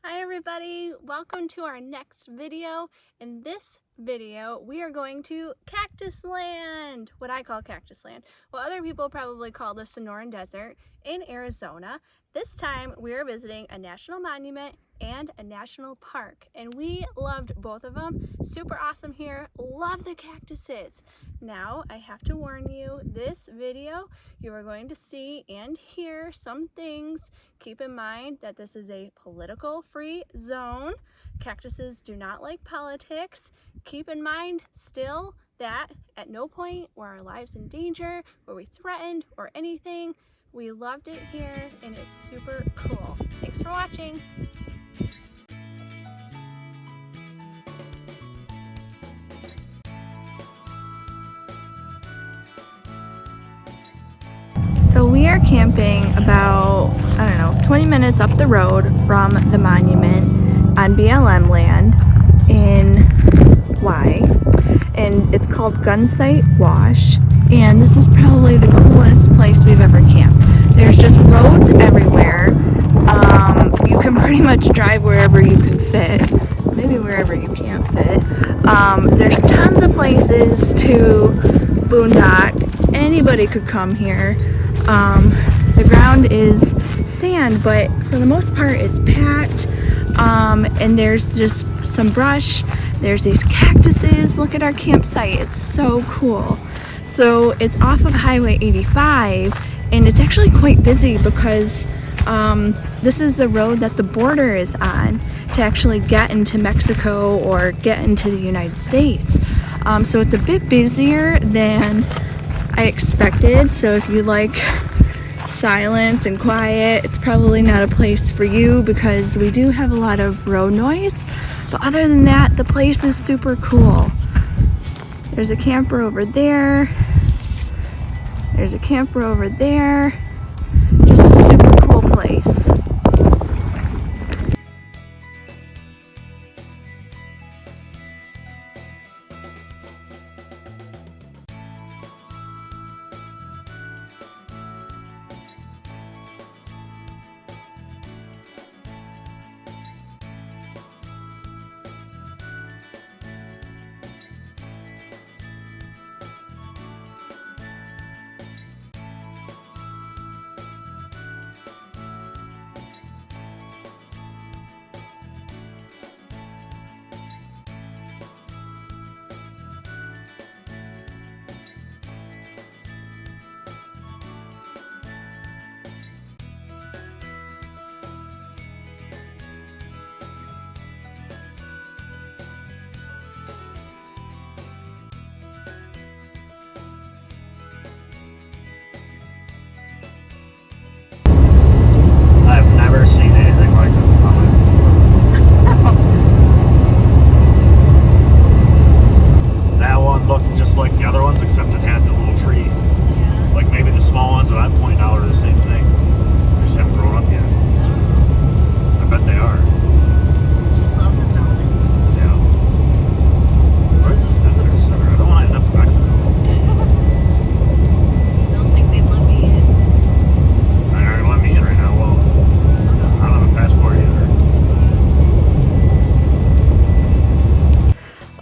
Hi everybody, welcome to our next video. In this video, we are going to Cactus Land, what I call Cactus Land. What other people probably call the Sonoran Desert in Arizona. This time we are visiting a national monument and a national park, and we loved both of them. Super awesome here, love the cactuses. Now I have to warn you, this video you are going to see and hear some things. Keep in mind that this is a political free zone. Cactuses do not like politics. Keep in mind still that at no point were our lives in danger, were we threatened or anything. We loved it here and it's super cool. Thanks for watching. So we are camping about, 20 minutes up the road from the monument on BLM land in Y. And it's called Gunsight Wash. And this is probably the coolest place we've ever camped. There's just roads everywhere. You can pretty much drive wherever you can fit. Maybe wherever you can't fit. There's tons of places to boondock. Anybody could come here. The ground is sand, but for the most part it's packed, and there's just some brush. There's these cactuses. Look at our campsite, it's so cool. So it's off of Highway 85 and it's actually quite busy because this is the road that the border is on to actually get into Mexico or get into the United States. So it's a bit busier than I expected. So if you like silence and quiet, it's probably not a place for you because we do have a lot of road noise. But other than that, the place is super cool. There's a camper over there. There's a camper over there. Just a super cool place. I've never seen anything like this in my life. That one looked just like the other ones, except it had the little tree. Yeah. Like maybe the small ones that I'm pointing out are the same thing. They just haven't grown up yet. I bet they are. Love the mountains. Yeah. Where's this visitor center? I don't want to end up in Mexico. I don't think they'd let me in. I already want me in right now. Well, I don't have a passport either.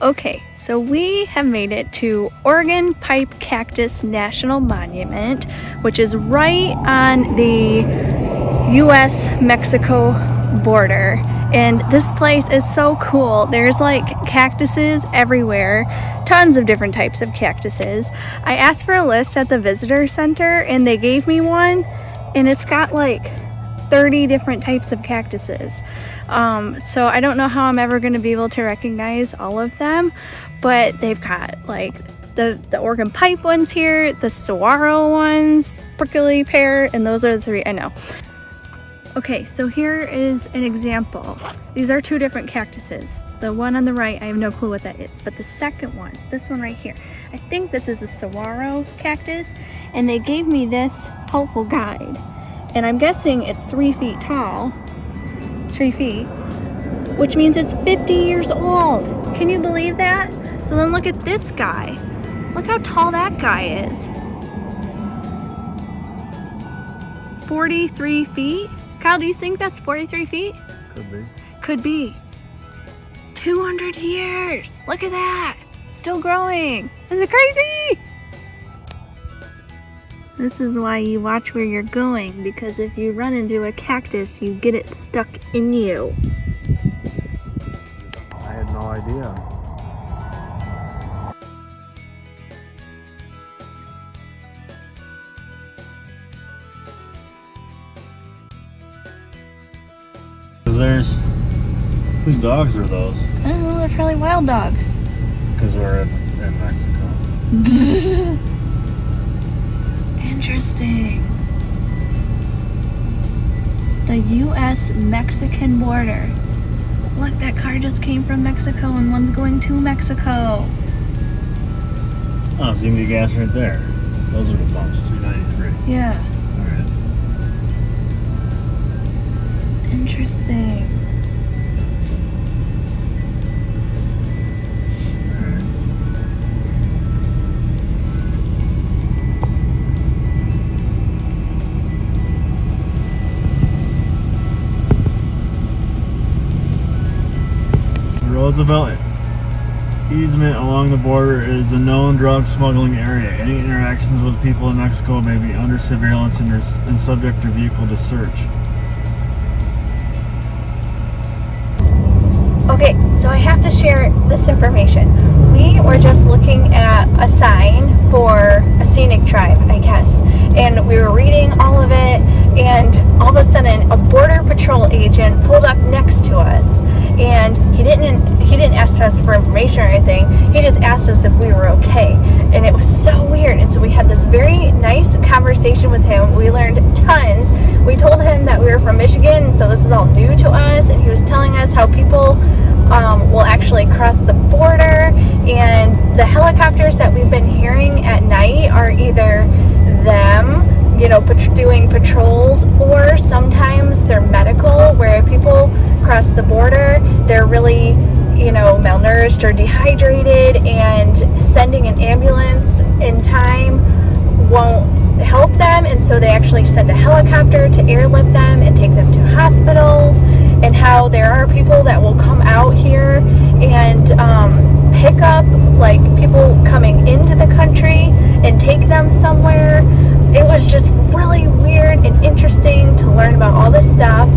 Okay, so we have made it to Oregon Pipe Cactus National Monument, which is right on the US-Mexico border. And this place is so cool. There's like cactuses everywhere, tons of different types of cactuses. I asked for a list at the visitor center and they gave me one, and it's got like 30 different types of cactuses. So I don't know how I'm ever going to be able to recognize all of them, but they've got like the Oregon pipe ones here, the saguaro ones, prickly pear, and those are the three I know. Okay, so here is an example. These are two different cactuses. The one on the right, I have no clue what that is, but the second one, this one right here, I think this is a saguaro cactus, and they gave me this helpful guide. And I'm guessing it's 3 feet tall, 3 feet, which means it's 50 years old. Can you believe that? So then look at this guy. Look how tall that guy is. 43 feet? Kyle, do you think that's 43 feet? Could be. could be. 200 years! Look at that! Still growing! Is it crazy? This is why you watch where you're going, because if you run into a cactus, you get it stuck in you. I had no idea. There's whose dogs are those? I don't know, they're probably wild dogs. Because we're in Mexico. Interesting. The US-Mexican border. Look, that car just came from Mexico and one's going to Mexico. Oh, so you can get gas right there. Those are the pumps, 393. Yeah. Alright. Interesting. Roosevelt easement along the border is a known drug smuggling area. Any interactions with people in Mexico may be under surveillance and subject to vehicle to search. Okay, so I have to share this information. We were just looking at a sign for a Scenic Drive, I guess, and we were reading all of it, and all of a sudden a border patrol agent pulled up next to us, and he didn't ask us for information or anything. He just asked us if we were okay, and it was so weird. And so we had this very nice conversation with him. We learned tons. We told him that we were from Michigan, so this is all new to us, and he was telling us how people will actually cross the border, and the helicopters that we've been hearing at night are either them, you know, doing patrols, or sometimes they're medical, where people cross the border, they're really, you know, malnourished or dehydrated, and sending an ambulance in time won't help them, and so they actually send a helicopter to airlift them and take them to hospitals. And how there are people that will come out here and pick up like people coming into the country and take them somewhere. It was just really weird and interesting to learn about all this stuff.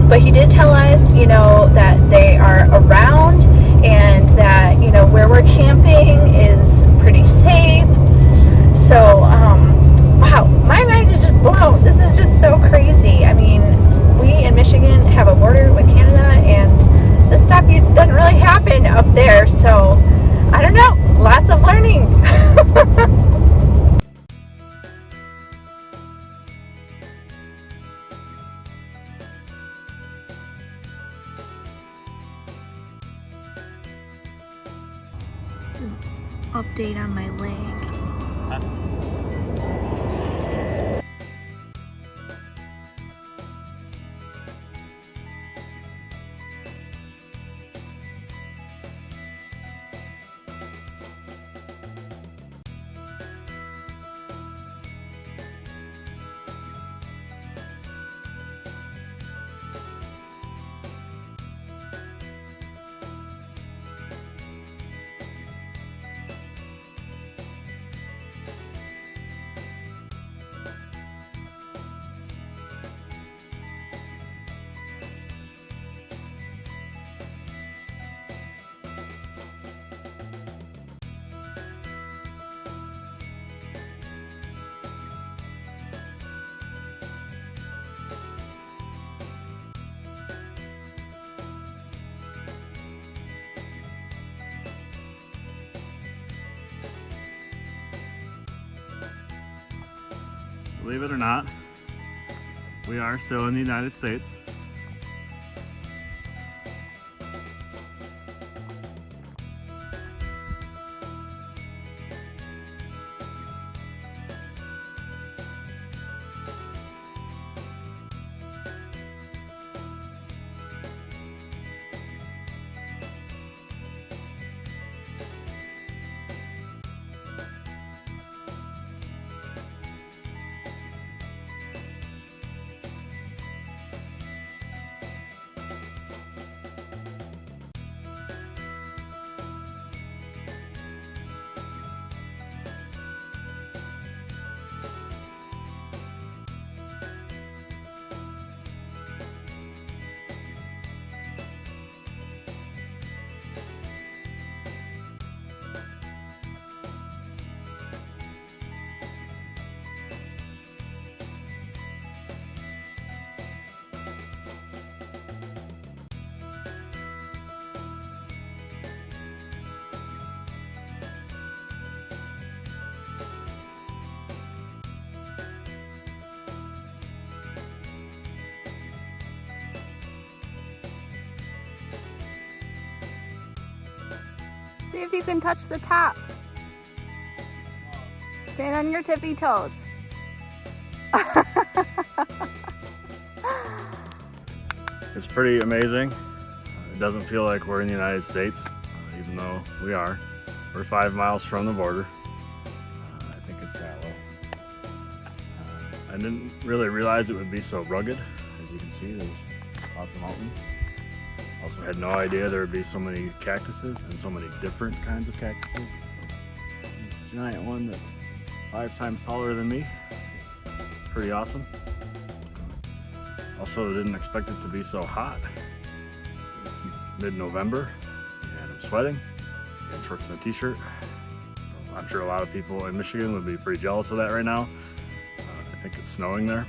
But he did tell us, you know, that they are around, and that, you know, where we're camping is pretty safe. So, wow, my mind is just blown. This is just so crazy. I mean, we in Michigan have a border with Canada, and this stuff doesn't really happen up there. So, I don't know. Lots of learning. Update on my leg. Believe it or not, we are still in the United States. See if you can touch the top. Stand on your tippy toes. It's pretty amazing. It doesn't feel like we're in the United States, even though we are. We're 5 miles from the border. I think it's that low. I didn't really realize it would be so rugged. As you can see, there's lots of mountains. Also had no idea there would be so many cactuses and so many different kinds of cactuses. There's a giant one that's 5 times taller than me. Pretty awesome. Also didn't expect it to be so hot. It's mid-November and I'm sweating, in shorts and a t-shirt. So I'm sure a lot of people in Michigan would be pretty jealous of that right now. I think it's snowing there.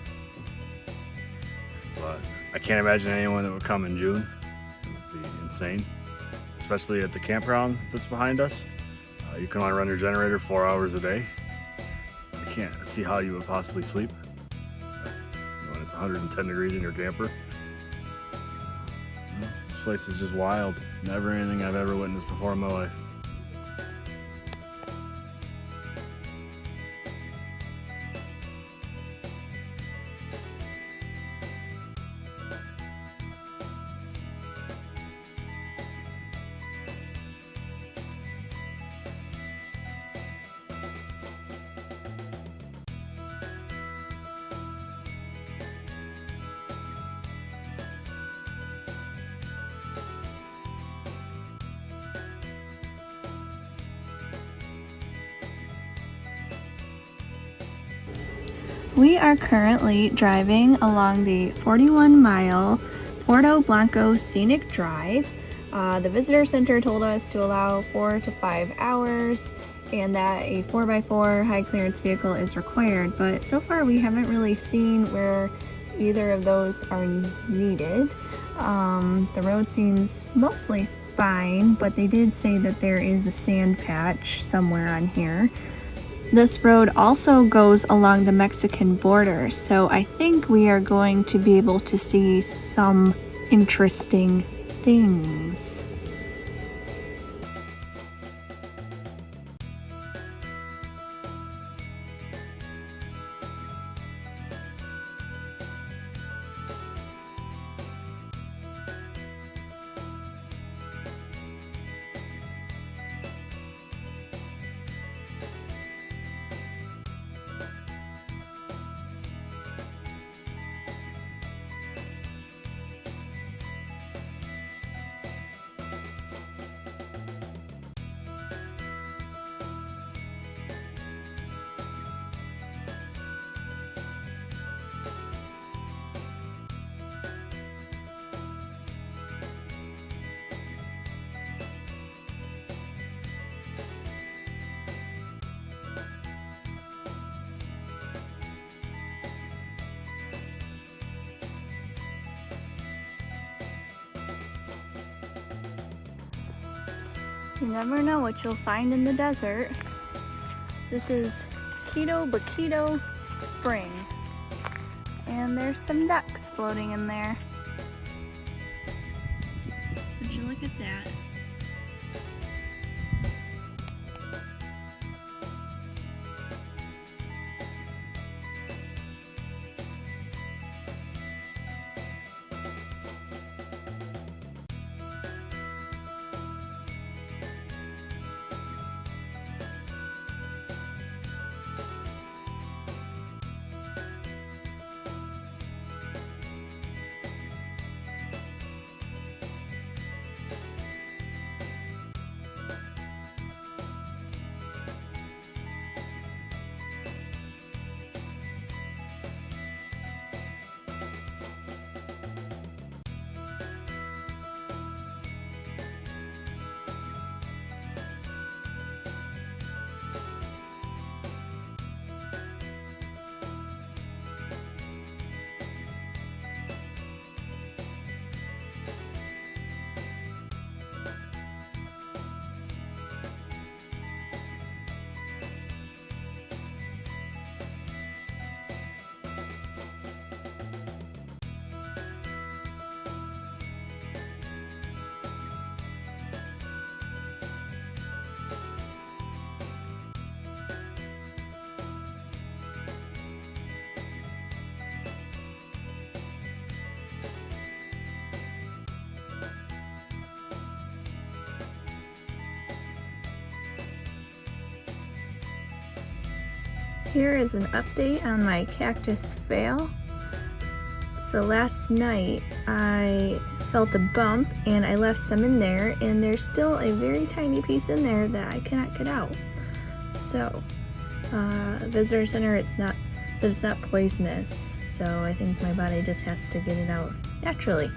But I can't imagine anyone that would come in June. It would be insane, especially at the campground that's behind us. You can only run your generator 4 hours a day. I can't see how you would possibly sleep when it's 110 degrees in your camper. This place is just wild. Never anything I've ever witnessed before in my life. We are currently driving along the 41-mile Puerto Blanco Scenic Drive. The visitor center told us to allow 4 to 5 hours and that a 4x4 high clearance vehicle is required, but so far we haven't really seen where either of those are needed. The road seems mostly fine, but they did say that there is a sand patch somewhere on here. This road also goes along the Mexican border, so I think we are going to be able to see some interesting things. You never know what you'll find in the desert. This is Ketobakito Spring, and there's some ducks floating in there. Would you look at that? Here is an update on my cactus fail. So last night I felt a bump and I left some in there, and there's still a very tiny piece in there that I cannot get out. So visitor center said it's not poisonous, so I think my body just has to get it out naturally.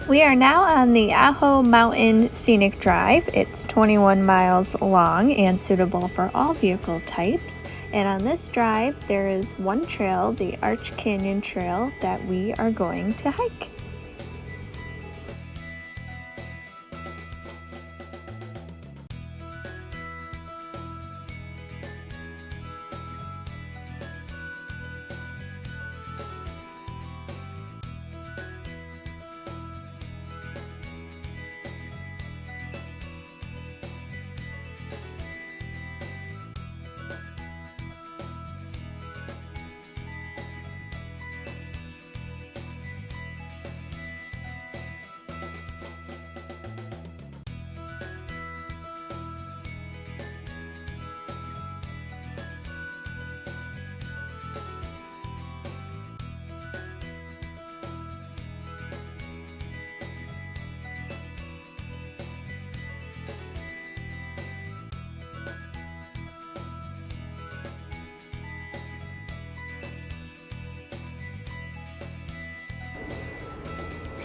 We are now on the Ajo Mountain Scenic Drive. It's 21 miles long and suitable for all vehicle types. And on this drive, there is one trail, the Arch Canyon Trail, that we are going to hike.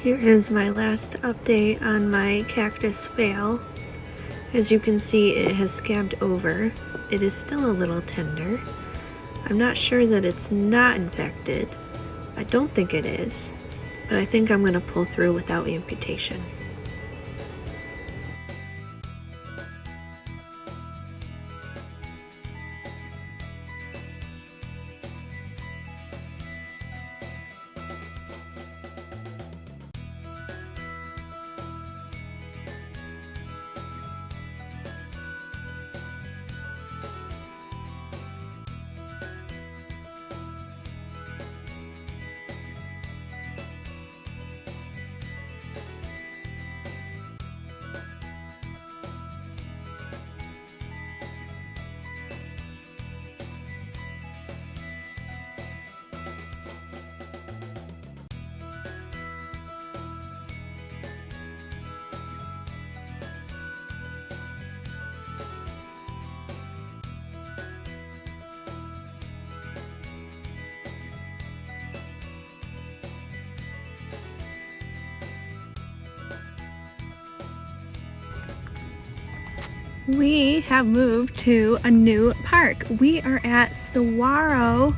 Here is my last update on my cactus fail. As you can see, it has scabbed over. It is still a little tender. I'm not sure that it's not infected. I don't think it is, but I think I'm going to pull through without amputation. We have moved to a new park. We are at Saguaro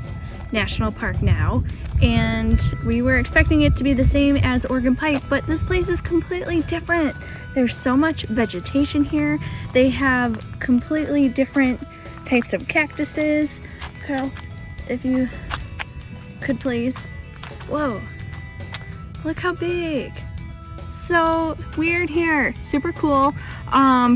National Park now, and we were expecting it to be the same as Oregon Pike, but this place is completely different. There's so much vegetation here. They have completely different types of cactuses. Kyle, if you could please. Whoa, look how big. So weird here, super cool.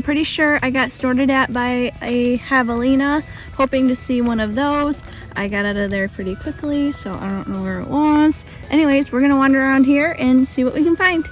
Pretty sure I got snorted at by a javelina, hoping to see one of those. I got out of there pretty quickly, so I don't know where it was. Anyways, we're gonna wander around here and see what we can find.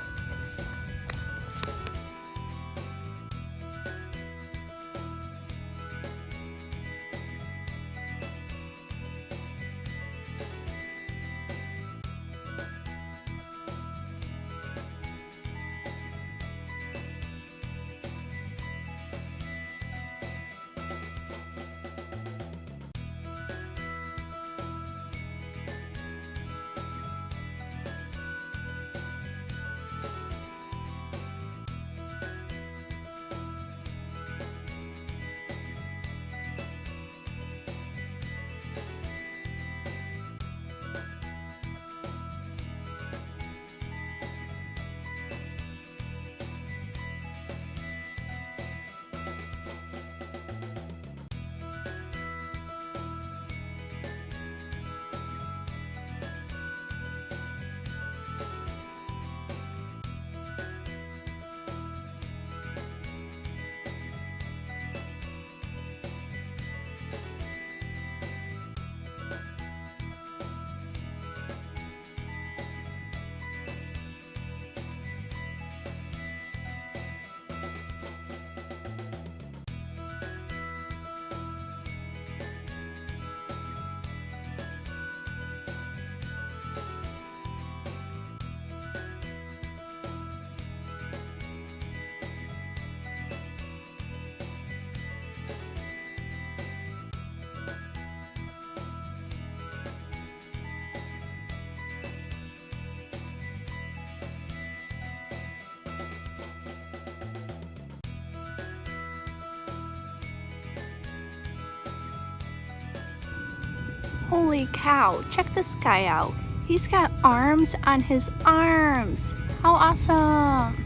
Holy cow, check this guy out. He's got arms on his arms. How awesome!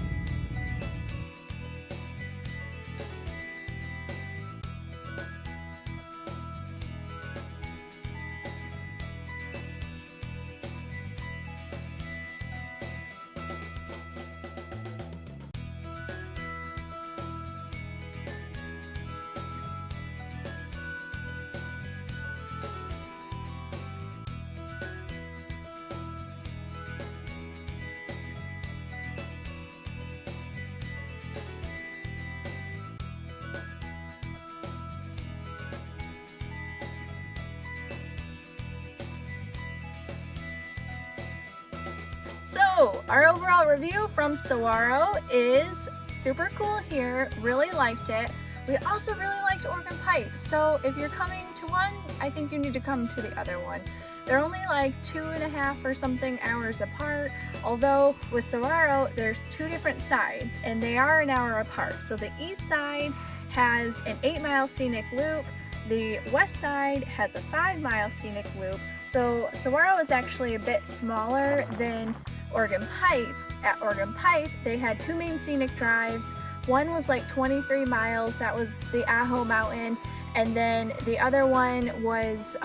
So our overall review from Saguaro is super cool here, really liked it. We also really liked Oregon Pipe, so if you're coming to one, I think you need to come to the other one. They're only like 2.5 or something hours apart, although with Saguaro there's 2 different sides and they are an hour apart. So the east side has an 8-mile scenic loop, the west side has a 5-mile scenic loop. So Saguaro is actually a bit smaller than Oregon Pipe. At Oregon Pipe, they had 2 main scenic drives. One was like 23 miles, that was the Ajo Mountain, and then the other one was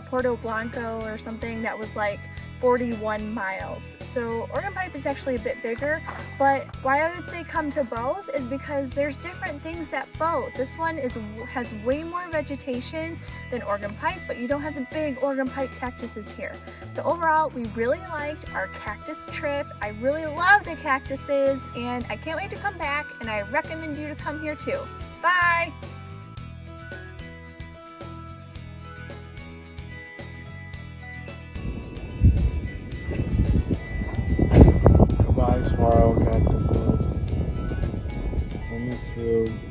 Puerto Blanco or something that was like 41 miles. So Oregon Pipe is actually a bit bigger, but why I would say come to both is because there's different things at both. This one has way more vegetation than Oregon Pipe, but you don't have the big Oregon Pipe cactuses here. So overall, we really liked our cactus trip. I really love the cactuses and I can't wait to come back, and I recommend you to come here too. Bye! Saguaro cactuses. Let me see.